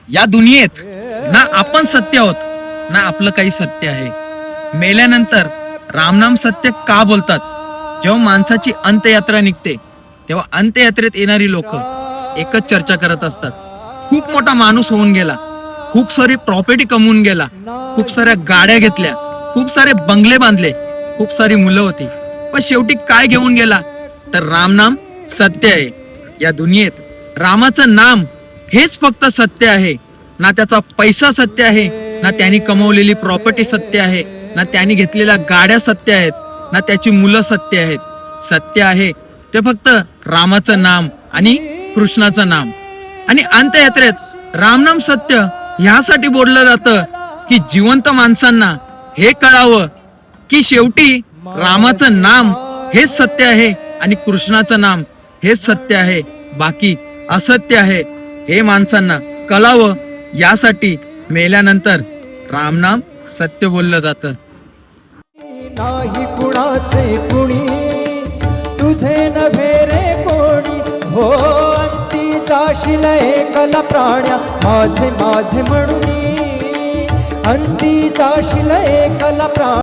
या दुनियेत ना आपण सत्य आहोत ना आपलं काही सत्य आहे। मेल्यानंतर रामनाम सत्य का बोलतात? जेव्हा माणसाची अंत्ययात्रा निघते तेव्हा अंत्ययात्रेत येणारी लोक एकच चर्चा करत असतात, खूप मोठा माणूस होऊन गेला, खूप सारी प्रॉपर्टी कमवून गेला, खूप साऱ्या गाड्या घेतल्या, खूप सारे बंगले बांधले, खूप सारी मुलं होती, पण शेवटी काय घेऊन गेला? तर रामनाम सत्य आहे। या दुनियेत रामाचं नाम हेच फक्त सत्य आहे। ना त्याचा पैसा सत्य आहे, ना त्यांनी कमवलेली प्रॉपर्टी सत्य आहे, ना त्यांनी घेतलेल्या गाड्या सत्य आहेत, ना त्याची मुलं सत्य आहेत। सत्य आहे ते फक्त रामाचं नाम आणि कृष्णाचं नाम। आणि अंत्ययात्रेत रामनाम सत्य ह्यासाठी बोललं जातं की जिवंत माणसांना हे कळावं की शेवटी रामाचं नाम हेच सत्य आहे आणि कृष्णाचं नाम हेच सत्य आहे, बाकी असत्य आहे हे माणसांना कळावं, यासाठी मेल्यानंतर रामनाम सत्य बोललं जातं। नाही कुणाचे कुणी तुझे नव्हे रे कोणी, हो अंती जाशील एकला प्राण्या माझे माझे म्हणून, अंती जाशील एकला प्राण्या।